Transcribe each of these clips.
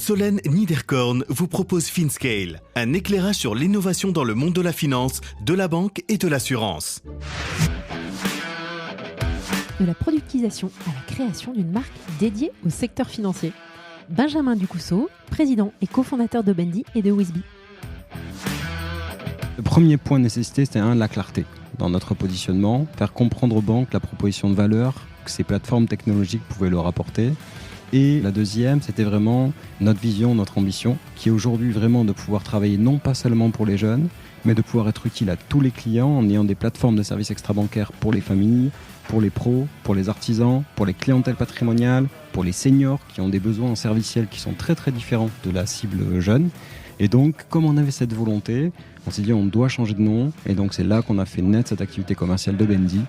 Solène Niederkorn vous propose FinScale, un éclairage sur l'innovation dans le monde de la finance, de la banque et de l'assurance. De la productisation à la création d'une marque dédiée au secteur financier. Benjamin Ducousseau, président et cofondateur d'Obendi et de Wisby. Le premier point de nécessité, c'était la clarté dans notre positionnement, faire comprendre aux banques la proposition de valeur que ces plateformes technologiques pouvaient leur apporter. Et la deuxième, c'était vraiment notre vision, notre ambition, qui est aujourd'hui vraiment de pouvoir travailler non pas seulement pour les jeunes, mais de pouvoir être utile à tous les clients en ayant des plateformes de services extra-bancaires pour les familles, pour les pros, pour les artisans, pour les clientèles patrimoniales, pour les seniors qui ont des besoins en serviciels qui sont très très différents de la cible jeune. Et donc, comme on avait cette volonté, on s'est dit on doit changer de nom. Et donc c'est là qu'on a fait naître cette activité commerciale d'Obendi,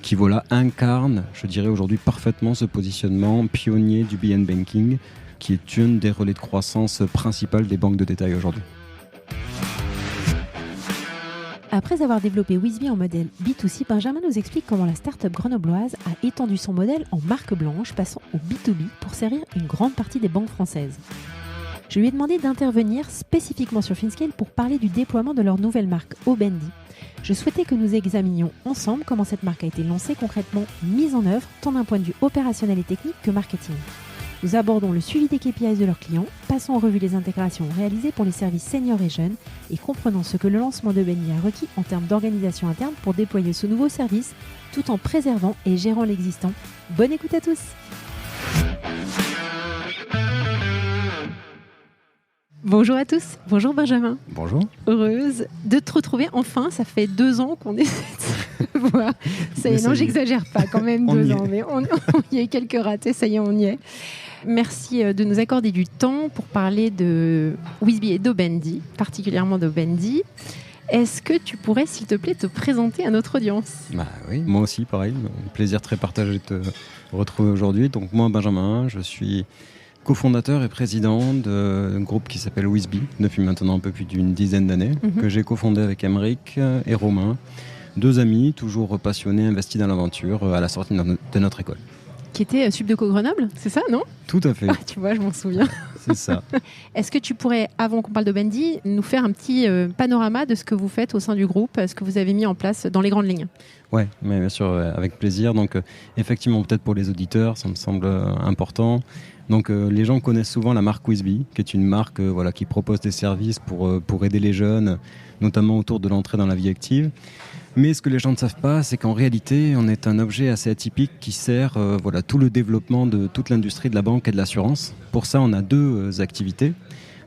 qui incarne, je dirais aujourd'hui parfaitement ce positionnement pionnier du BN Banking, qui est une des relais de croissance principales des banques de détail aujourd'hui. Après avoir développé Wisby en modèle B2C, Benjamin nous explique comment la start-up grenobloise a étendu son modèle en marque blanche, passant au B2B pour servir une grande partie des banques françaises. Je lui ai demandé d'intervenir spécifiquement sur FinScale pour parler du déploiement de leur nouvelle marque Obendi. Je souhaitais que nous examinions ensemble comment cette marque a été lancée, concrètement mise en œuvre, tant d'un point de vue opérationnel et technique que marketing. Nous abordons le suivi des KPIs de leurs clients, passons en revue les intégrations réalisées pour les services seniors et jeunes et comprenons ce que le lancement d'Obendi a requis en termes d'organisation interne pour déployer ce nouveau service tout en préservant et gérant l'existant. Bonne écoute à tous! Bonjour à tous, bonjour Benjamin. Bonjour. Heureuse de te retrouver enfin, ça fait 2 ans qu'on essaie de se voir. Non, j'exagère pas quand même 2 ans, mais on y a eu quelques ratés, ça y est, on y est. Merci de nous accorder du temps pour parler de Wisby et d'Obendi, particulièrement d'Obendi. Est-ce que tu pourrais, s'il te plaît, te présenter à notre audience ? Oui, moi aussi, pareil. Un plaisir très partagé de te retrouver aujourd'hui. Donc moi, Benjamin, je suis cofondateur et président d'un groupe qui s'appelle Wisby depuis maintenant un peu plus d'une dizaine d'années, que j'ai cofondé avec Aymeric et Romain, 2 amis toujours passionnés, investis dans l'aventure à la sortie de notre école. Qui était Subdeco Grenoble, c'est ça, non ? Tout à fait. Tu vois, je m'en souviens. C'est ça. Est-ce que tu pourrais, avant qu'on parle d'Obendi, nous faire un petit panorama de ce que vous faites au sein du groupe, ce que vous avez mis en place dans les grandes lignes ? Oui, mais bien sûr, avec plaisir. Donc, effectivement, peut-être pour les auditeurs, ça me semble important. Donc, les gens connaissent souvent la marque Wisby, qui est une marque qui propose des services pour aider les jeunes, notamment autour de l'entrée dans la vie active. Mais ce que les gens ne savent pas, c'est qu'en réalité, on est un objet assez atypique qui sert tout le développement de toute l'industrie de la banque et de l'assurance. Pour ça, on a 2 activités.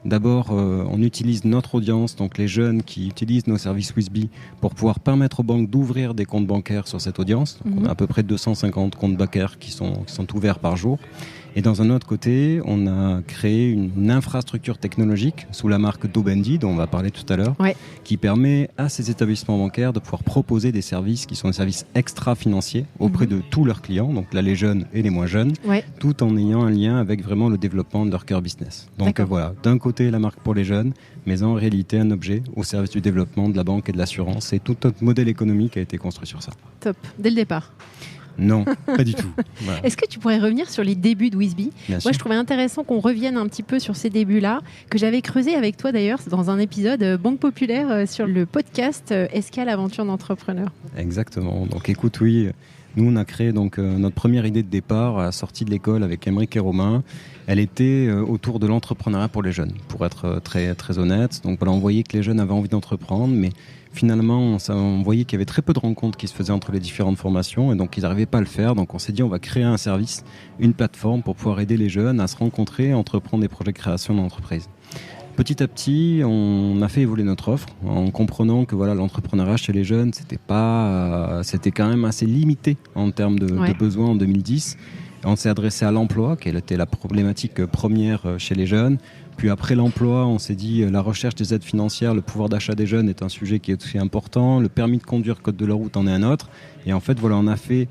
D'abord, on utilise notre audience, donc les jeunes qui utilisent nos services Wisby, pour pouvoir permettre aux banques d'ouvrir des comptes bancaires sur cette audience. Donc, on a à peu près 250 comptes bancaires qui sont ouverts par jour. Et dans un autre côté, on a créé une infrastructure technologique sous la marque d'Obendi, dont on va parler tout à l'heure, qui permet à ces établissements bancaires de pouvoir proposer des services qui sont des services extra-financiers auprès de tous leurs clients, donc là les jeunes et les moins jeunes, tout en ayant un lien avec vraiment le développement de leur cœur business. Donc d'un côté la marque pour les jeunes, mais en réalité un objet au service du développement de la banque et de l'assurance. Et tout notre modèle économique a été construit sur ça. Top, dès le départ. Non, pas du tout. Voilà. Est-ce que tu pourrais revenir sur les débuts de Wisby ? Moi, je trouvais intéressant qu'on revienne un petit peu sur ces débuts-là, que j'avais creusé avec toi d'ailleurs dans un épisode Banque Populaire sur le podcast Escale Aventure d'entrepreneur. Exactement. Donc écoute, oui, nous on a créé notre première idée de départ à la sortie de l'école avec Aymeric et Romain. Elle était autour de l'entrepreneuriat pour les jeunes, pour être très, très honnête. Donc voilà, on voyait que les jeunes avaient envie d'entreprendre, mais finalement, on voyait qu'il y avait très peu de rencontres qui se faisaient entre les différentes formations et donc ils n'arrivaient pas à le faire. Donc on s'est dit, on va créer un service, une plateforme pour pouvoir aider les jeunes à se rencontrer et entreprendre des projets de création d'entreprise. Petit à petit, on a fait évoluer notre offre en comprenant que l'entrepreneuriat chez les jeunes, c'était quand même assez limité en termes de besoins en 2010. On s'est adressé à l'emploi, qui était la problématique première chez les jeunes. Puis après l'emploi, on s'est dit la recherche des aides financières, le pouvoir d'achat des jeunes est un sujet qui est aussi important. Le permis de conduire, code de la route en est un autre. Et en fait, on a fait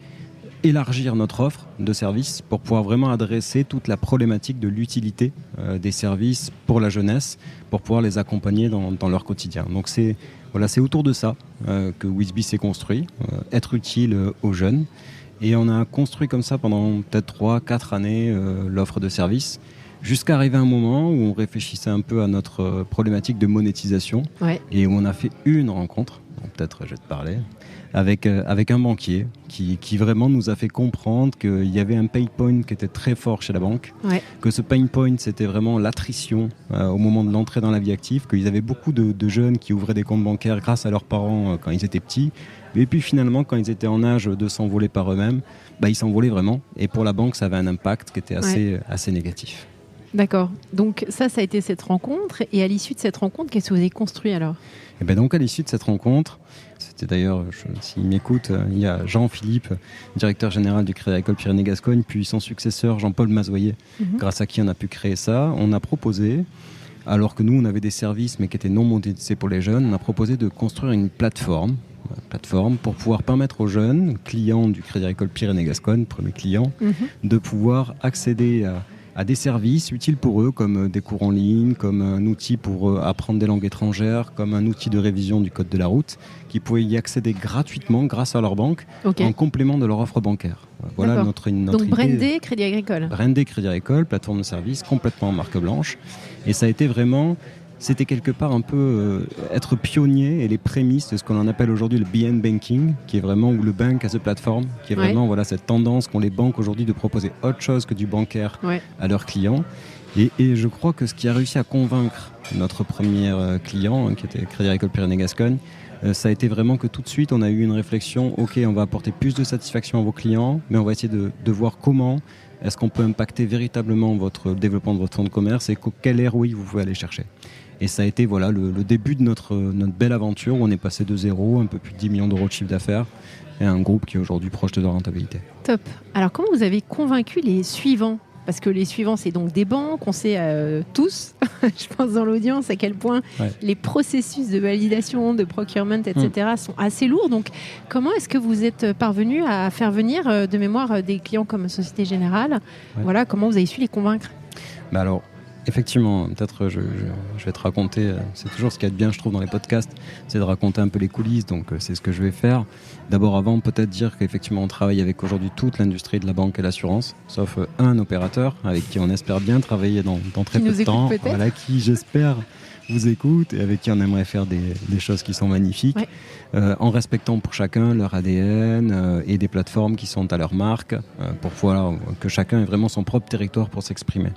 élargir notre offre de services pour pouvoir vraiment adresser toute la problématique de l'utilité des services pour la jeunesse, pour pouvoir les accompagner dans leur quotidien. Donc c'est autour de ça que Wisby s'est construit, être utile aux jeunes. Et on a construit comme ça pendant peut-être 3-4 années l'offre de services, Jusqu'à arriver à un moment où on réfléchissait un peu à notre problématique de monétisation et où on a fait une rencontre, donc peut-être je vais te parler, avec un banquier qui vraiment nous a fait comprendre qu'il y avait un pain point qui était très fort chez la banque, que ce pain point c'était vraiment l'attrition au moment de l'entrée dans la vie active, qu'ils avaient beaucoup de jeunes qui ouvraient des comptes bancaires grâce à leurs parents quand ils étaient petits, et puis finalement quand ils étaient en âge de s'envoler par eux-mêmes, ils s'envolaient vraiment, et pour la banque ça avait un impact qui était assez négatif. D'accord. Donc ça a été cette rencontre. Et à l'issue de cette rencontre, qu'est-ce que vous avez construit alors ? Et bien donc à l'issue de cette rencontre, c'était d'ailleurs, s'il m'écoute, il y a Jean-Philippe, directeur général du Crédit Agricole Pyrénées-Gascogne, puis son successeur Jean-Paul Mazoyer, grâce à qui on a pu créer ça. On a proposé, alors que nous on avait des services mais qui étaient non monétisés pour les jeunes, on a proposé de construire une plateforme pour pouvoir permettre aux jeunes clients du Crédit Agricole Pyrénées-Gascogne, premier client, de pouvoir accéder à des services utiles pour eux, comme des cours en ligne, comme un outil pour apprendre des langues étrangères, comme un outil de révision du code de la route, qui pouvaient y accéder gratuitement grâce à leur banque, en complément de leur offre bancaire. Voilà notre Donc idée. brandé Crédit Agricole. Brandé Crédit Agricole, plateforme de service complètement en marque blanche. Et ça a été vraiment... C'était quelque part un peu être pionnier et les prémices de ce qu'on appelle aujourd'hui le beyond banking, qui est vraiment ou le bank as a platform, qui est vraiment cette tendance qu'ont les banques aujourd'hui de proposer autre chose que du bancaire à leurs clients. Et je crois que ce qui a réussi à convaincre notre premier client, qui était Crédit Agricole Pyrénées-Gascogne, ça a été vraiment que tout de suite on a eu une réflexion, ok, on va apporter plus de satisfaction à vos clients, mais on va essayer de voir comment est-ce qu'on peut impacter véritablement le développement de votre fonds de commerce et quel ROI vous pouvez aller chercher. Et ça a été le début de notre belle aventure où on est passé de zéro, un peu plus de 10 millions d'euros de chiffre d'affaires et un groupe qui est aujourd'hui proche de la rentabilité. Top. Alors comment vous avez convaincu les suivants ? Parce que les suivants, c'est donc des banques, on sait tous, je pense dans l'audience, à quel point les processus de validation, de procurement, etc. sont assez lourds. Donc comment est-ce que vous êtes parvenu à faire venir de mémoire des clients comme Société Générale ? Voilà, comment vous avez su les convaincre ? Alors, effectivement, peut-être je vais te raconter, c'est toujours ce qu'il y a de bien je trouve dans les podcasts, c'est de raconter un peu les coulisses, donc c'est ce que je vais faire. D'abord avant, peut-être dire qu'effectivement on travaille avec aujourd'hui toute l'industrie de la banque et l'assurance, sauf un opérateur avec qui on espère bien travailler dans très peu de temps, qui j'espère vous écoute et avec qui on aimerait faire des choses qui sont magnifiques, en respectant pour chacun leur ADN et des plateformes qui sont à leur marque, pour pouvoir que chacun ait vraiment son propre territoire pour s'exprimer.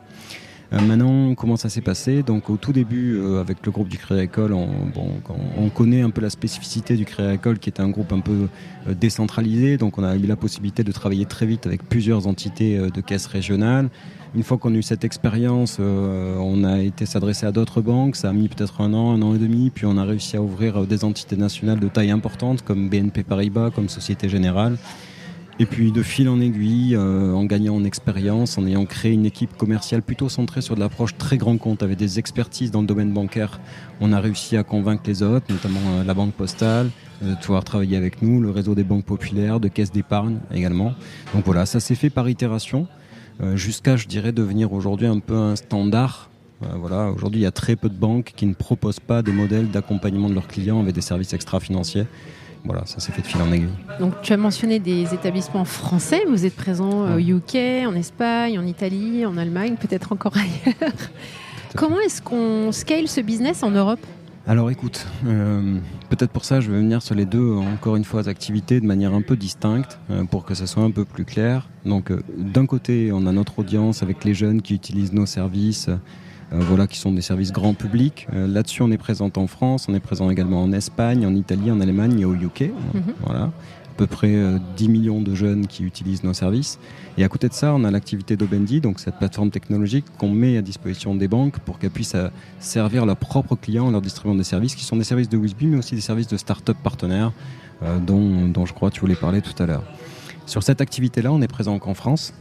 Maintenant, comment ça s'est passé ? Donc, au tout début, avec le groupe du Crédit Agricole, on connaît un peu la spécificité du Crédit Agricole, qui est un groupe un peu décentralisé. Donc, on a eu la possibilité de travailler très vite avec plusieurs entités de caisses régionales. Une fois qu'on a eu cette expérience, on a été s'adresser à d'autres banques. Ça a mis peut-être un an et demi. Puis, on a réussi à ouvrir des entités nationales de taille importante, comme BNP Paribas, comme Société Générale. Et puis de fil en aiguille, en gagnant en expérience, en ayant créé une équipe commerciale plutôt centrée sur de l'approche très grand compte, avec des expertises dans le domaine bancaire, on a réussi à convaincre les autres, notamment la Banque Postale, de pouvoir travailler avec nous, le réseau des banques populaires, de caisses d'épargne également. Donc voilà, ça s'est fait par itération, jusqu'à, je dirais, devenir aujourd'hui un peu un standard. Aujourd'hui, il y a très peu de banques qui ne proposent pas des modèles d'accompagnement de leurs clients avec des services extra-financiers. Voilà, ça s'est fait de fil en aiguille. Donc tu as mentionné des établissements français, vous êtes présent au UK, en Espagne, en Italie, en Allemagne, peut-être encore ailleurs. Comment est-ce qu'on scale ce business en Europe ? Alors écoute, peut-être pour ça je vais venir sur les deux, encore une fois, activités de manière un peu distincte, pour que ça soit un peu plus clair. Donc d'un côté, on a notre audience avec les jeunes qui utilisent nos services, qui sont des services grand public. Là-dessus, on est présent en France, on est présent également en Espagne, en Italie, en Allemagne et au UK. Voilà. À peu près 10 millions de jeunes qui utilisent nos services. Et à côté de ça, on a l'activité d'Obendi, donc cette plateforme technologique qu'on met à disposition des banques pour qu'elles puissent servir leurs propres clients en leur distribuant des services qui sont des services de Wisby, mais aussi des services de start-up partenaires dont je crois que tu voulais parler tout à l'heure. Sur cette activité-là, on n'est présent qu'en France.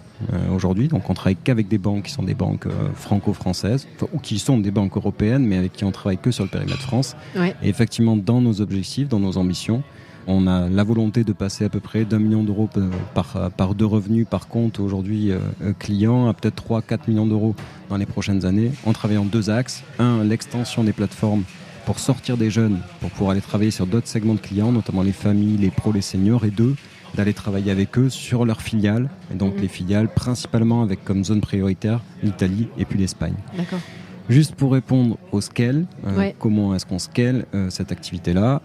Aujourd'hui, donc on travaille qu'avec des banques qui sont des banques franco-françaises, ou qui sont des banques européennes, mais avec qui on travaille que sur le périmètre France. Et effectivement, dans nos objectifs, dans nos ambitions, on a la volonté de passer à peu près d'1 million d'euros de revenus par compte aujourd'hui client à peut-être 3-4 millions d'euros dans les prochaines années, en travaillant 2 axes. Un, l'extension des plateformes pour sortir des jeunes, pour pouvoir aller travailler sur d'autres segments de clients, notamment les familles, les pros, les seniors. Et 2, d'aller travailler avec eux sur leurs filiales. Et donc les filiales principalement avec comme zone prioritaire l'Italie et puis l'Espagne. D'accord. Juste pour répondre au scale, Ouais. comment est-ce qu'on scale cette activité-là?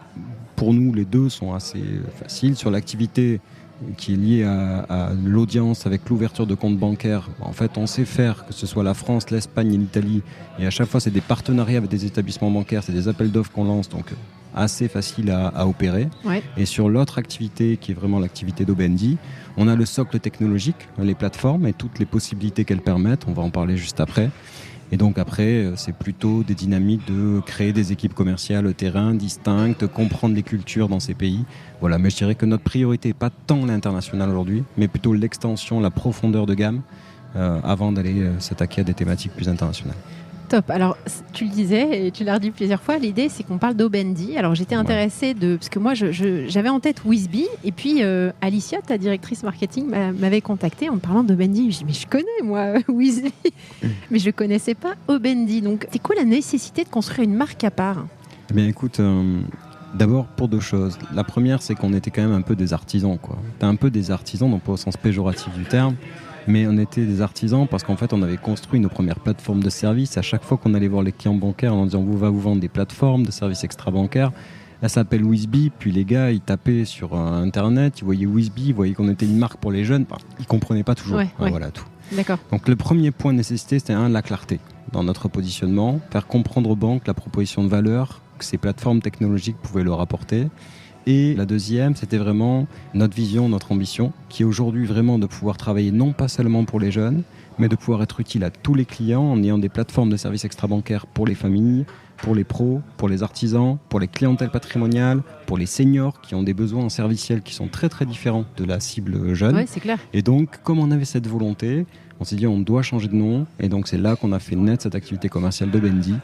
Pour nous, les deux sont assez faciles. Sur l'activité qui est liée à l'audience avec l'ouverture de comptes bancaires, en fait, on sait faire, que ce soit la France, l'Espagne et l'Italie, et à chaque fois, c'est des partenariats avec des établissements bancaires, c'est des appels d'offres qu'on lance, donc assez facile à opérer. Ouais. Et sur l'autre activité, qui est vraiment l'activité d'Obendi, on a le socle technologique, les plateformes et toutes les possibilités qu'elles permettent, on va en parler juste après. Et donc après, c'est plutôt des dynamiques de créer des équipes commerciales terrain distinctes, comprendre les cultures dans ces pays. Voilà, mais je dirais que notre priorité n'est pas tant l'international aujourd'hui, mais plutôt l'extension, la profondeur de gamme, avant d'aller s'attaquer à des thématiques plus internationales. Top. Alors, tu le disais et tu l'as redit plusieurs fois, l'idée c'est qu'on parle d'Obendi. Alors, j'étais intéressée parce que moi, j'avais en tête Wizbee et puis Alicia, ta directrice marketing, m'avait contactée en me parlant d'Obendi. Je dis, mais je connais moi Wizbee, mais je ne connaissais pas Obendi. Donc, c'est quoi la nécessité de construire une marque à part? Eh bien, écoute, d'abord pour deux choses. La première, c'est qu'on était quand même un peu des artisans, quoi. T'es un peu des artisans, non pas au sens péjoratif du terme, mais on était des artisans parce qu'en fait, on avait construit nos premières plateformes de services. À chaque fois qu'on allait voir les clients bancaires en disant « vous va vous vendre des plateformes de services extra-bancaires », elle s'appelle Wizbee, puis les gars, ils tapaient sur Internet, ils voyaient Wizbee, ils voyaient qu'on était une marque pour les jeunes. Enfin, ils ne comprenaient pas toujours. Ouais. Voilà tout. D'accord. Donc le premier point de nécessité, c'était la clarté dans notre positionnement, faire comprendre aux banques la proposition de valeur que ces plateformes technologiques pouvaient leur apporter. Et la deuxième, c'était vraiment notre vision, notre ambition, qui est aujourd'hui vraiment de pouvoir travailler non pas seulement pour les jeunes, mais de pouvoir être utile à tous les clients en ayant des plateformes de services extra-bancaires pour les familles, pour les pros, pour les artisans, pour les clientèles patrimoniales, pour les seniors qui ont des besoins en serviciels qui sont très très différents de la cible jeune. Ouais, c'est clair. Et donc, comme on avait cette volonté, on s'est dit on doit changer de nom. Et donc, c'est là qu'on a fait naître cette activité commerciale d'Obendi,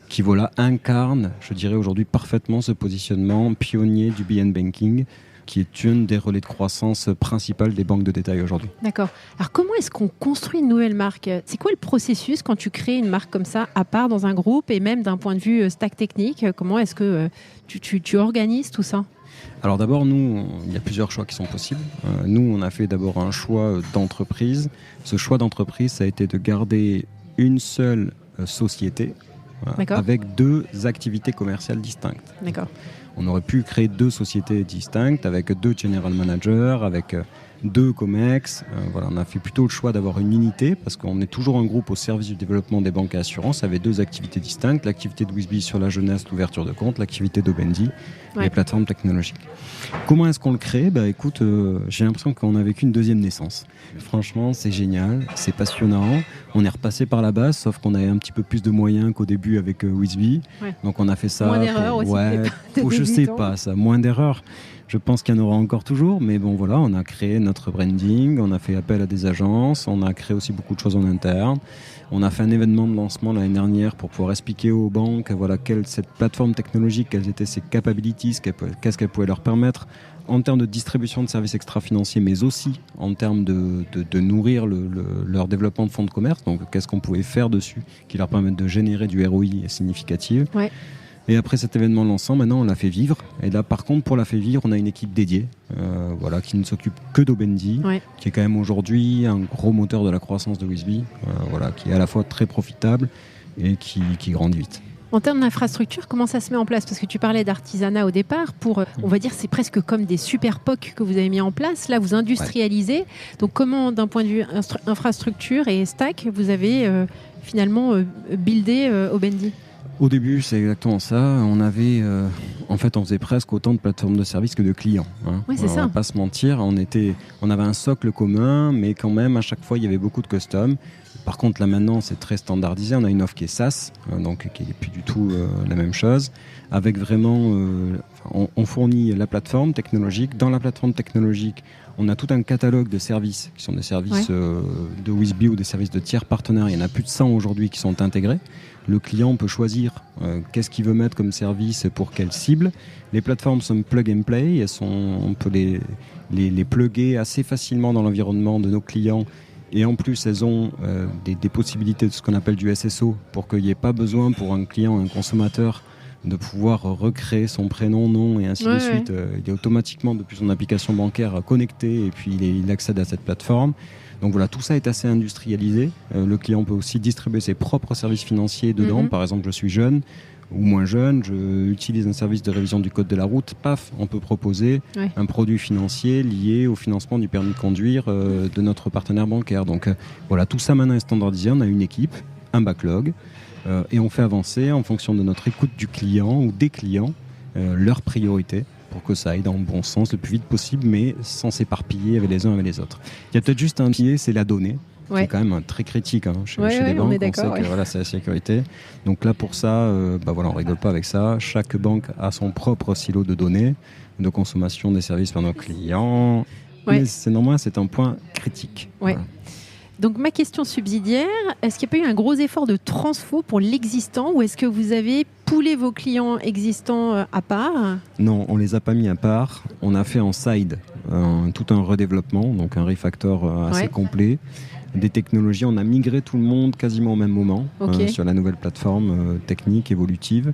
qui voilà, incarne, je dirais aujourd'hui parfaitement ce positionnement pionnier du BN Banking, qui est une des relais de croissance principales des banques de détail aujourd'hui. D'accord. Alors, comment est-ce qu'on construit une nouvelle marque? C'est quoi le processus quand tu crées une marque comme ça, à part dans un groupe, et même d'un point de vue stack technique? Comment est-ce que tu organises tout ça? Alors d'abord, nous, il y a plusieurs choix qui sont possibles. Nous, on a fait d'abord un choix d'entreprise. Ce choix d'entreprise, ça a été de garder une seule société, avec deux activités commerciales distinctes. D'accord. On aurait pu créer deux sociétés distinctes avec deux general managers, avec deux COMEX. Voilà, on a fait plutôt le choix d'avoir une unité parce qu'on est toujours un groupe au service du développement des banques et assurances avec deux activités distinctes. L'activité de Wizbee sur la jeunesse, l'ouverture de compte, l'activité d'Obendi, les plateformes technologiques. Comment est-ce qu'on le crée? Écoute, j'ai l'impression qu'on a vécu une deuxième naissance. Franchement, c'est génial, c'est passionnant. On est repassé par la base, sauf qu'on avait un petit peu plus de moyens qu'au début avec Wizbee. Ouais. Donc on a fait ça. Moins d'erreurs aussi. Je sais pas ça, moins d'erreurs. Je pense qu'il y en aura encore toujours, mais bon voilà, on a créé notre branding, on a fait appel à des agences, on a créé aussi beaucoup de choses en interne. On a fait un événement de lancement l'année dernière pour pouvoir expliquer aux banques voilà, cette plateforme technologique, quelles étaient ses capabilities, qu'est-ce qu'elle pouvait leur permettre en termes de distribution de services extra-financiers, mais aussi en termes de nourrir leur développement de fonds de commerce. Donc qu'est-ce qu'on pouvait faire dessus qui leur permette de générer du ROI significatif. Ouais. Et après cet événement lancement, maintenant on l'a fait vivre. Et là par contre pour la faire vivre, on a une équipe dédiée voilà, qui ne s'occupe que d'Obendi, qui est quand même aujourd'hui un gros moteur de la croissance de Wizbee, voilà, qui est à la fois très profitable et qui grandit vite. En termes d'infrastructure, comment ça se met en place? Parce que tu parlais d'artisanat au départ. On va dire, c'est presque comme des super POC que vous avez mis en place. Là, vous industrialisez. Ouais. Donc, comment, d'un point de vue infrastructure et stack, vous avez finalement buildé Obendi? Au début, c'est exactement ça. On avait, en fait, on faisait presque autant de plateformes de services que de clients. Oui, c'est ça. On va pas se mentir. On avait un socle commun, mais quand même, à chaque fois, il y avait beaucoup de custom. Par contre, là maintenant, c'est très standardisé. On a une offre qui est SaaS, donc qui n'est plus du tout la même chose. Avec vraiment, on fournit la plateforme technologique. Dans la plateforme technologique, on a tout un catalogue de services qui sont des services de Wizbee ou des services de tiers partenaires. Il y en a plus de 100 aujourd'hui qui sont intégrés. Le client peut choisir qu'est-ce qu'il veut mettre comme service pour quelle cible. Les plateformes sont plug and play. On peut les plugger assez facilement dans l'environnement de nos clients. Et en plus, elles ont des possibilités de ce qu'on appelle du SSO pour qu'il n'y ait pas besoin pour un client, un consommateur, de pouvoir recréer son prénom, nom et ainsi de suite. Il est automatiquement, depuis son application bancaire, connecté et puis il accède à cette plateforme. Donc voilà, tout ça est assez industrialisé. Le client peut aussi distribuer ses propres services financiers dedans. Par exemple, je suis jeune ou moins jeune, je utilise un service de révision du code de la route. Paf, on peut proposer un produit financier lié au financement du permis de conduire de notre partenaire bancaire. Donc voilà, tout ça maintenant est standardisé. On a une équipe, un backlog. Et on fait avancer en fonction de notre écoute du client ou des clients leurs priorités pour que ça aille dans le bon sens le plus vite possible, mais sans s'éparpiller avec les uns avec les autres. Il y a peut-être juste un pied, c'est la donnée. C'est quand même très critique chez les banques. On sait que voilà, c'est la sécurité. Donc là, pour ça, on rigole pas avec ça. Chaque banque a son propre silo de données, de consommation des services par nos clients. Mais c'est normal, c'est un point critique. Voilà. Donc ma question subsidiaire, est-ce qu'il n'y a pas eu un gros effort de transfo pour l'existant ou est-ce que vous avez poolé vos clients existants à part ? Non, on ne les a pas mis à part. On a fait en side tout un redéveloppement, donc un refactor assez complet. Des technologies, on a migré tout le monde quasiment au même moment sur la nouvelle plateforme technique, évolutive.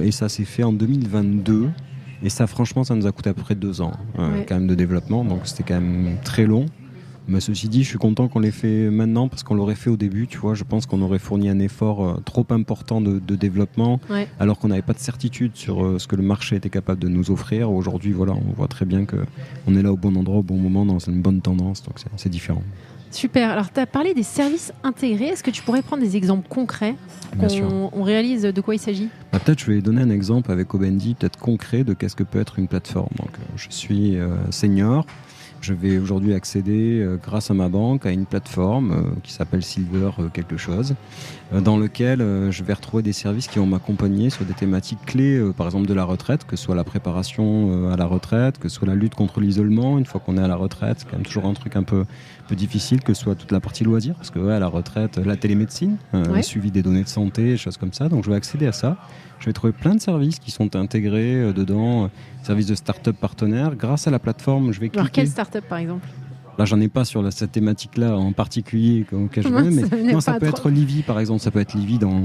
Et ça s'est fait en 2022. Et ça, franchement, ça nous a coûté à peu près 2 ans quand même de développement. Donc c'était quand même très long. Mais ceci dit, je suis content qu'on l'ait fait maintenant parce qu'on l'aurait fait au début, tu vois. Je pense qu'on aurait fourni un effort trop important de développement alors qu'on n'avait pas de certitude sur ce que le marché était capable de nous offrir. Aujourd'hui, voilà, on voit très bien qu'on est là au bon endroit, au bon moment, dans une bonne tendance, donc c'est différent. Super. Alors, tu as parlé des services intégrés. Est-ce que tu pourrais prendre des exemples concrets qu'on réalise de quoi il s'agit ? Peut-être je vais donner un exemple avec Obendi, peut-être concret de qu'est-ce que peut être une plateforme. Donc, je suis senior. Je vais aujourd'hui accéder, grâce à ma banque, à une plateforme qui s'appelle Silver quelque chose, dans lequel je vais retrouver des services qui vont m'accompagner sur des thématiques clés, par exemple de la retraite, que ce soit la préparation à la retraite, que ce soit la lutte contre l'isolement une fois qu'on est à la retraite. C'est quand même toujours un truc un peu difficile, que ce soit toute la partie loisirs, parce que à la retraite, la télémédecine, le suivi des données de santé, des choses comme ça. Donc je vais accéder à ça. Je vais trouver plein de services qui sont intégrés dedans, services de start-up partenaires. Grâce à la plateforme, je vais cliquer. Alors, quelle start-up, par exemple ? Là, j'en ai pas sur cette thématique-là en particulier auquel je veux, mais ça peut être Livy, par exemple. Ça peut être Livy dans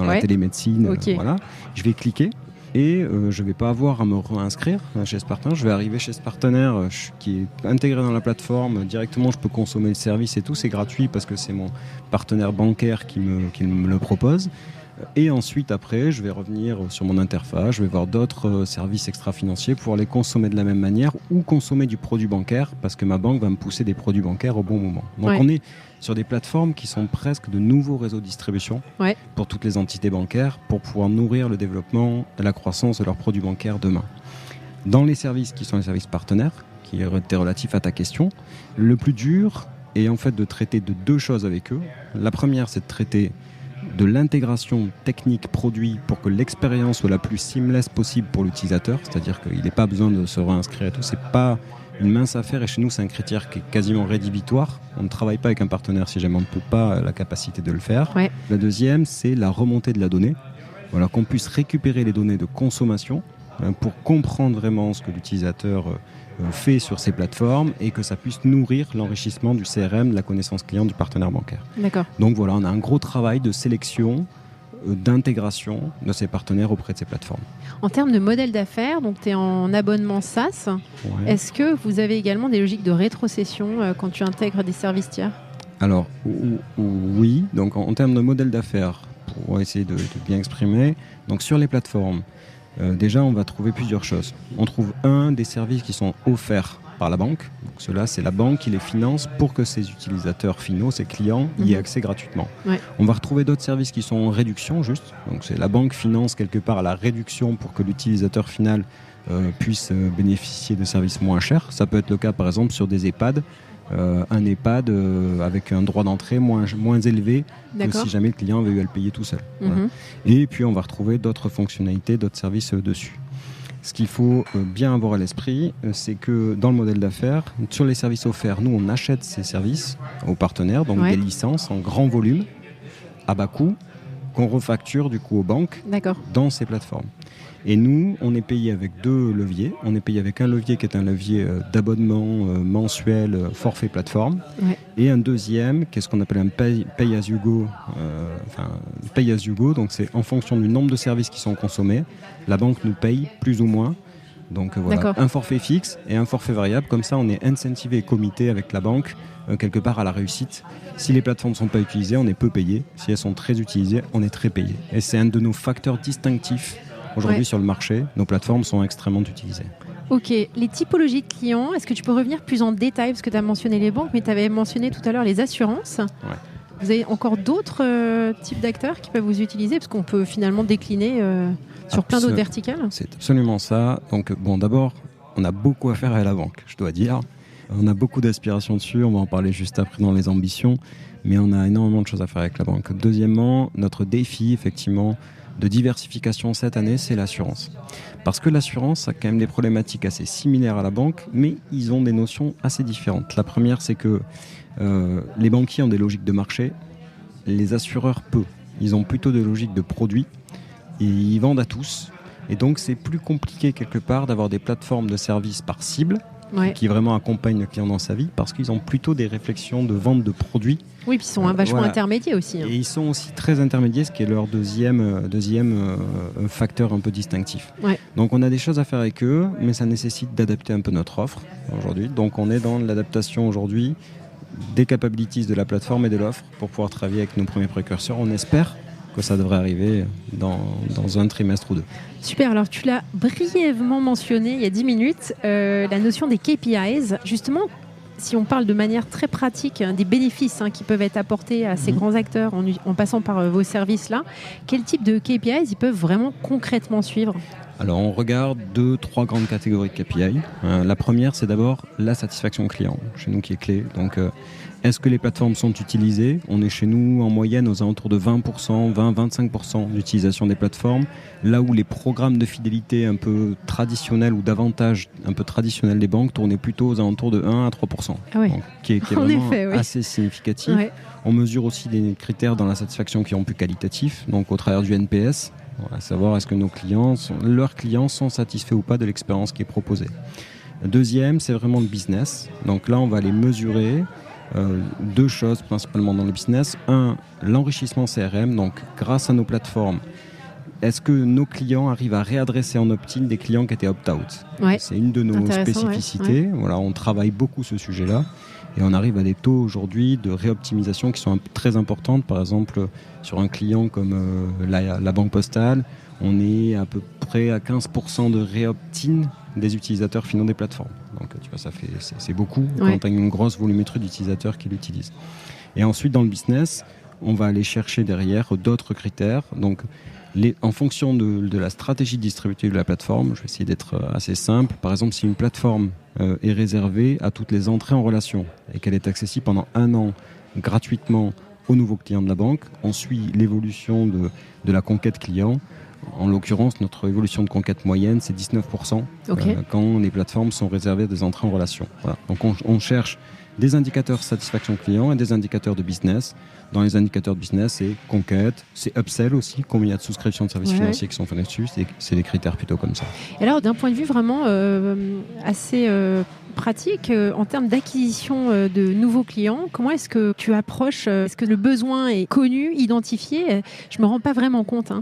la télémédecine. Voilà. Je vais cliquer et je vais pas avoir à me réinscrire chez ce partenaire. Je vais arriver chez ce partenaire qui est intégré dans la plateforme. Directement, je peux consommer le service et tout. C'est gratuit parce que c'est mon partenaire bancaire qui me le propose. Et ensuite, après, je vais revenir sur mon interface, je vais voir d'autres services extra-financiers pour les consommer de la même manière ou consommer du produit bancaire parce que ma banque va me pousser des produits bancaires au bon moment. Donc on est sur des plateformes qui sont presque de nouveaux réseaux de distribution pour toutes les entités bancaires pour pouvoir nourrir le développement et la croissance de leurs produits bancaires demain. Dans les services qui sont les services partenaires, qui étaient relatifs à ta question, le plus dur est en fait de traiter de 2 choses avec eux. La première, c'est de traiter de l'intégration technique produit pour que l'expérience soit la plus seamless possible pour l'utilisateur, c'est-à-dire qu'il n'ait pas besoin de se réinscrire et tout. C'est pas une mince affaire et chez nous c'est un critère qui est quasiment rédhibitoire. On ne travaille pas avec un partenaire si jamais on ne peut pas la capacité de le faire. La deuxième, c'est la remontée de la donnée. Voilà, qu'on puisse récupérer les données de consommation pour comprendre vraiment ce que l'utilisateur fait sur ces plateformes et que ça puisse nourrir l'enrichissement du CRM, de la connaissance client du partenaire bancaire. D'accord. Donc voilà, on a un gros travail de sélection, d'intégration de ces partenaires auprès de ces plateformes. En termes de modèle d'affaires, donc tu es en abonnement SaaS, est-ce que vous avez également des logiques de rétrocession quand tu intègres des services tiers ? Alors oui, donc en termes de modèle d'affaires, pour essayer de bien exprimer, donc sur les plateformes, déjà, on va trouver plusieurs choses. On trouve des services qui sont offerts par la banque. Donc, cela, c'est la banque qui les finance pour que ses utilisateurs finaux, ses clients, y aient accès gratuitement. On va retrouver d'autres services qui sont en réduction, juste. Donc, c'est la banque finance quelque part à la réduction pour que l'utilisateur final puisse bénéficier de services moins chers. Ça peut être le cas, par exemple, sur des EHPAD. Un EHPAD avec un droit d'entrée moins élevé que si jamais le client avait eu à le payer tout seul. Voilà. Et puis on va retrouver d'autres fonctionnalités, d'autres services dessus. Ce qu'il faut bien avoir à l'esprit, c'est que dans le modèle d'affaires, sur les services offerts, nous on achète ces services aux partenaires, donc des licences en grand volume, à bas coût, qu'on refacture du coup aux banques D'accord. dans ces plateformes. Et nous, on est payé avec 2 leviers. On est payé avec un levier qui est un levier d'abonnement mensuel, forfait plateforme, et un deuxième qui est ce qu'on appelle un pay as you go. Pay as you go, donc c'est en fonction du nombre de services qui sont consommés. La banque nous paye plus ou moins. Donc voilà, un forfait fixe et un forfait variable. Comme ça, on est incentivé et comité avec la banque quelque part à la réussite. Si les plateformes ne sont pas utilisées, on est peu payé. Si elles sont très utilisées, on est très payé. Et c'est un de nos facteurs distinctifs aujourd'hui sur le marché. Nos plateformes sont extrêmement utilisées. Ok, les typologies de clients, est-ce que tu peux revenir plus en détail, parce que tu as mentionné les banques, mais tu avais mentionné tout à l'heure les assurances. Ouais. Vous avez encore d'autres types d'acteurs qui peuvent vous utiliser, parce qu'on peut finalement décliner sur plein d'autres verticales. C'est absolument ça. Donc d'abord, on a beaucoup à faire à la banque, je dois dire. On a beaucoup d'aspirations dessus, on va en parler juste après dans les ambitions, mais on a énormément de choses à faire avec la banque. Deuxièmement, notre défi, effectivement, de diversification cette année, c'est l'assurance. Parce que l'assurance a quand même des problématiques assez similaires à la banque, mais ils ont des notions assez différentes. La première, c'est que les banquiers ont des logiques de marché, les assureurs peu. Ils ont plutôt des logiques de produits, et ils vendent à tous. Et donc, c'est plus compliqué quelque part d'avoir des plateformes de services par cible, qui vraiment accompagnent le client dans sa vie, parce qu'ils ont plutôt des réflexions de vente de produits. Oui, puis ils sont vachement intermédiaires aussi. Et ils sont aussi très intermédiaires, ce qui est leur deuxième facteur un peu distinctif. Donc on a des choses à faire avec eux, mais ça nécessite d'adapter un peu notre offre aujourd'hui. Donc on est dans l'adaptation aujourd'hui des capabilities de la plateforme et de l'offre pour pouvoir travailler avec nos premiers précurseurs. On espère que ça devrait arriver dans un trimestre ou 2. Super, alors tu l'as brièvement mentionné il y a 10 minutes, la notion des KPIs. Justement, si on parle de manière très pratique des bénéfices qui peuvent être apportés à ces grands acteurs en passant par vos services-là, quel type de KPIs ils peuvent vraiment concrètement suivre ? Alors on regarde 2-3 grandes catégories de KPI. La première, c'est d'abord la satisfaction client, chez nous qui est clé. Donc est-ce que les plateformes sont utilisées ? On est chez nous en moyenne aux alentours de 20%, 20-25% d'utilisation des plateformes. Là où les programmes de fidélité un peu traditionnels ou davantage un peu traditionnels des banques tournaient plutôt aux alentours de 1 à 3%. Donc, qui est vraiment assez significatif. On mesure aussi des critères dans la satisfaction qui sont plus qualitatifs, donc au travers du NPS. On va savoir est-ce que leurs clients sont satisfaits ou pas de l'expérience qui est proposée. Deuxième, c'est vraiment le business. Donc là, on va les mesurer. 2 choses principalement dans le business. 1, l'enrichissement CRM, donc grâce à nos plateformes, est-ce que nos clients arrivent à réadresser en opt-in des clients qui étaient opt-out ? C'est une de nos spécificités. Voilà, on travaille beaucoup ce sujet-là et on arrive à des taux aujourd'hui de réoptimisation qui sont très importantes. Par exemple, sur un client comme la Banque Postale, on est à peu près à 15% de réopt-in des utilisateurs finaux des plateformes. Donc tu vois, c'est beaucoup quand on a une grosse volumétrie d'utilisateurs qui l'utilisent. Et ensuite, dans le business, on va aller chercher derrière d'autres critères. Donc, en fonction de la stratégie distributive de la plateforme, je vais essayer d'être assez simple. Par exemple, si une plateforme est réservée à toutes les entrées en relation et qu'elle est accessible pendant 1 an gratuitement aux nouveaux clients de la banque, on suit l'évolution de la conquête client. En l'occurrence, notre évolution de conquête moyenne, c'est 19% quand les plateformes sont réservées à des entrées en relation. Voilà. Donc on cherche des indicateurs satisfaction client et des indicateurs de business. Dans les indicateurs de business, c'est conquête, c'est upsell aussi, combien il y a de souscriptions de services financiers qui sont faites dessus, c'est des critères plutôt comme ça. Et alors, d'un point de vue vraiment assez pratique, en termes d'acquisition de nouveaux clients, comment est-ce que tu approches ? Est-ce que le besoin est connu, identifié ? Je ne me rends pas vraiment compte.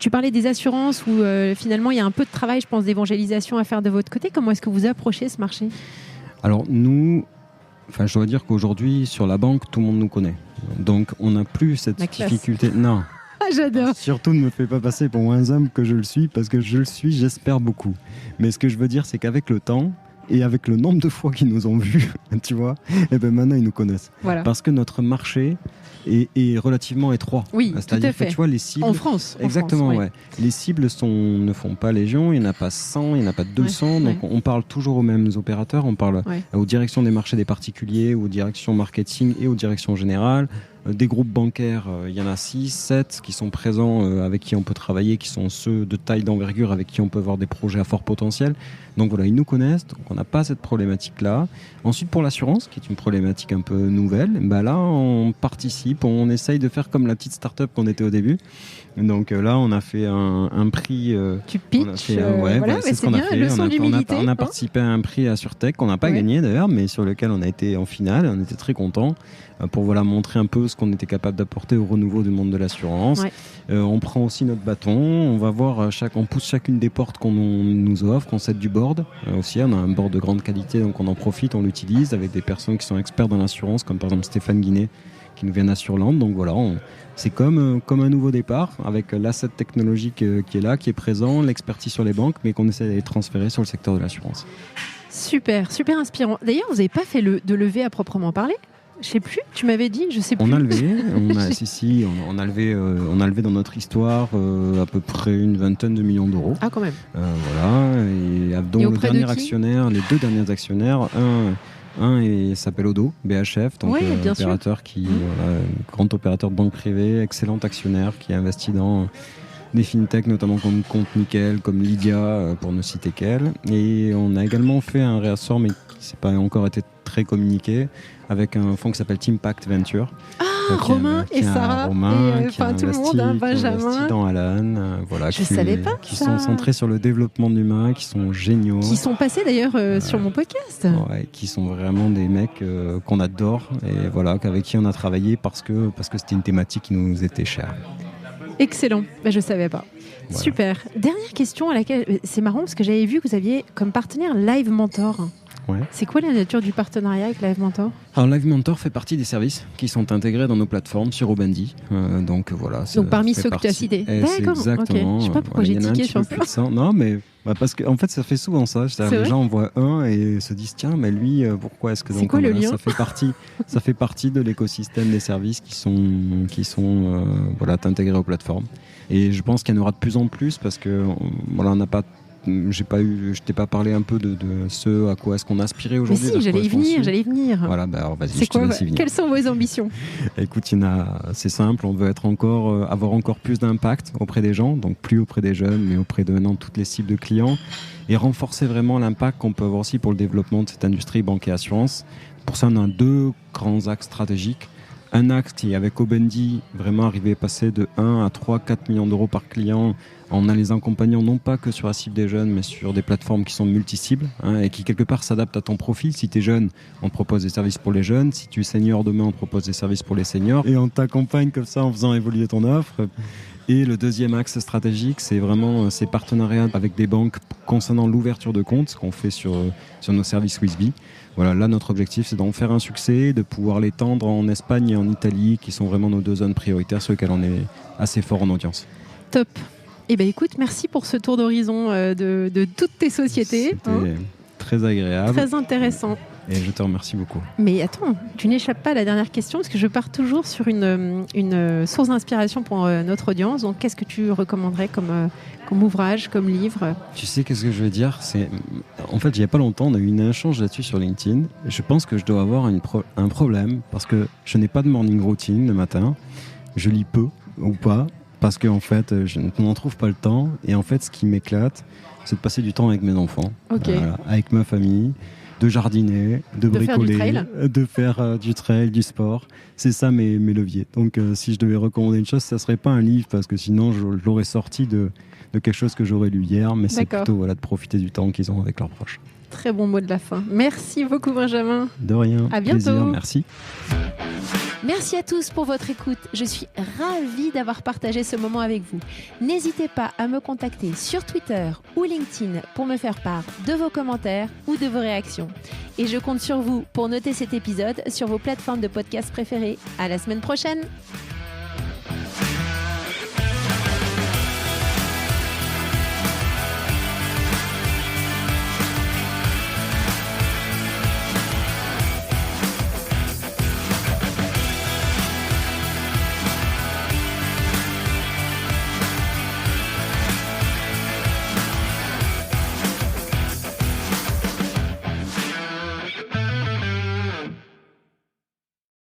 Tu parlais des assurances où finalement il y a un peu de travail, je pense, d'évangélisation à faire de votre côté. Comment est-ce que vous approchez ce marché ? Alors nous, je dois dire qu'aujourd'hui sur la banque, tout le monde nous connaît. Donc on n'a plus cette difficulté. Non. J'adore. Surtout ne me fais pas passer pour moins homme que je le suis, parce que je le suis, j'espère beaucoup. Mais ce que je veux dire, c'est qu'avec le temps et avec le nombre de fois qu'ils nous ont vus, tu vois, et maintenant ils nous connaissent. Voilà. Parce que notre marché est relativement étroit. Oui, c'est-à-dire tout à fait. Que tu vois, les cibles... En France. Exactement, oui. ouais. Les cibles ne font pas légion, il n'y en a pas 100, il n'y en a pas 200, donc on parle toujours aux mêmes opérateurs, on parle aux directions des marchés des particuliers, aux directions marketing et aux directions générales, Des groupes bancaires, il y en a 6, 7 qui sont présents, avec qui on peut travailler, qui sont ceux de taille d'envergure, avec qui on peut avoir des projets à fort potentiel. Donc voilà, ils nous connaissent, donc on n'a pas cette problématique-là. Ensuite, pour l'assurance, qui est une problématique un peu nouvelle, bah là, on participe, on essaye de faire comme la petite start-up qu'on était au début. Donc là, on a fait un prix. Tu pitches, c'est ce qu'on a fait. On a participé à un prix à Surtech qu'on n'a pas gagné d'ailleurs, mais sur lequel on a été en finale. On était très contents pour montrer un peu ce qu'on était capable d'apporter au renouveau du monde de l'assurance. Ouais. On prend aussi notre bâton. On va voir on pousse chacune des portes qu'on nous offre. On cède du board aussi. On a un board de grande qualité, donc on en profite, on l'utilise avec des personnes qui sont experts dans l'assurance, comme par exemple Stéphane Guinet, qui nous vient d'Assurland. Donc voilà, c'est comme un nouveau départ, avec l'asset technologique qui est là, qui est présent, l'expertise sur les banques, mais qu'on essaie de transférer sur le secteur de l'assurance. Super, super inspirant. D'ailleurs, vous n'avez pas fait de levée à proprement parler ? Je sais plus, tu m'avais dit, je sais plus. On a levé, on a levé dans notre histoire à peu près une 20aine de millions d'euros. Ah, quand même. Voilà, et dont les deux derniers actionnaires, un s'appelle Odo, BHF, donc opérateur grand opérateur de banque privée, excellent actionnaire qui investit dans des fintechs, notamment comme Compte Nickel, comme Lydia, pour ne citer qu'elle. Et on a également fait un réassort, mais qui n'a pas encore été très communiqué, avec un fonds qui s'appelle Teampact Venture. Ah, Romain et Sarah, et tout le monde, Benjamin. Qui investit dans Alan, savais pas qui sont centrés sur le développement de l'humain, qui sont géniaux. Qui sont passés d'ailleurs sur mon podcast. Ouais, qui sont vraiment des mecs qu'on adore et voilà, avec qui on a travaillé parce que c'était une thématique qui nous était chère. Excellent, je ne savais pas. Voilà. Super. Dernière question à laquelle c'est marrant parce que j'avais vu que vous aviez comme partenaire Live Mentor. Ouais. C'est quoi la nature du partenariat avec Live Mentor ? Alors Live Mentor fait partie des services qui sont intégrés dans nos plateformes sur Obendi. Donc voilà. Donc parmi ceux que tu as cités. D'accord. Exactement. Okay. Je ne sais pas pourquoi j'ai tiqué sur ça. Non, mais parce que en fait ça fait souvent ça. Les gens en voient un et se disent tiens, mais lui, pourquoi est-ce que c'est quoi le lien ? Ça fait partie de l'écosystème des services qui sont intégrés aux plateformes. Et je pense qu'il y en aura de plus en plus parce que on n'a pas. Je t'ai pas parlé un peu de ce à quoi est-ce qu'on aspirait aujourd'hui. Mais si, j'allais y venir. Voilà, alors vas-y, je te laisse y venir. Quelles sont vos ambitions ? Écoute, c'est simple, on veut avoir encore plus d'impact auprès des gens, donc plus auprès des jeunes, mais auprès de maintenant toutes les cibles de clients, et renforcer vraiment l'impact qu'on peut avoir aussi pour le développement de cette industrie banque et assurance. Pour ça, on a 2 grands axes stratégiques. Un axe qui, avec Obendi, vraiment arrivé à passer de 1 à 3, 4 millions d'euros par client en les accompagnant non pas que sur la cible des jeunes, mais sur des plateformes qui sont multi-cibles et qui quelque part s'adaptent à ton profil. Si tu es jeune, on te propose des services pour les jeunes. Si tu es senior demain, on te propose des services pour les seniors. Et on t'accompagne comme ça en faisant évoluer ton offre. Et le deuxième axe stratégique, c'est vraiment ces partenariats avec des banques concernant l'ouverture de compte, ce qu'on fait sur nos services Wisby. Voilà, là, notre objectif, c'est d'en faire un succès, de pouvoir l'étendre en Espagne et en Italie, qui sont vraiment nos 2 zones prioritaires sur lesquelles on est assez fort en audience. Top. Eh bien, écoute, merci pour ce tour d'horizon de toutes tes sociétés. C'était très agréable. Très intéressant. Et je te remercie beaucoup. Mais attends, tu n'échappes pas à la dernière question, parce que je pars toujours sur une source d'inspiration pour notre audience. Donc, qu'est-ce que tu recommanderais comme ouvrage, comme livre ? Tu sais, qu'est-ce que je veux dire ? En fait, il n'y a pas longtemps, on a eu un échange là-dessus sur LinkedIn. Je pense que je dois avoir un problème, parce que je n'ai pas de morning routine le matin. Je lis peu ou pas, parce qu'en fait, je n'en trouve pas le temps. Et en fait, ce qui m'éclate, c'est de passer du temps avec mes enfants, avec ma famille, de jardiner, de bricoler, de faire du trail, du sport. C'est ça mes leviers. Donc si je devais recommander une chose, ça ne serait pas un livre, parce que sinon je l'aurais sorti de quelque chose que j'aurais lu hier, mais c'est plutôt de profiter du temps qu'ils ont avec leurs proches. Très bon mot de la fin. Merci beaucoup Benjamin. De rien. À bientôt. Plaisir, merci. Merci à tous pour votre écoute. Je suis ravie d'avoir partagé ce moment avec vous. N'hésitez pas à me contacter sur Twitter ou LinkedIn pour me faire part de vos commentaires ou de vos réactions. Et je compte sur vous pour noter cet épisode sur vos plateformes de podcast préférées. À la semaine prochaine.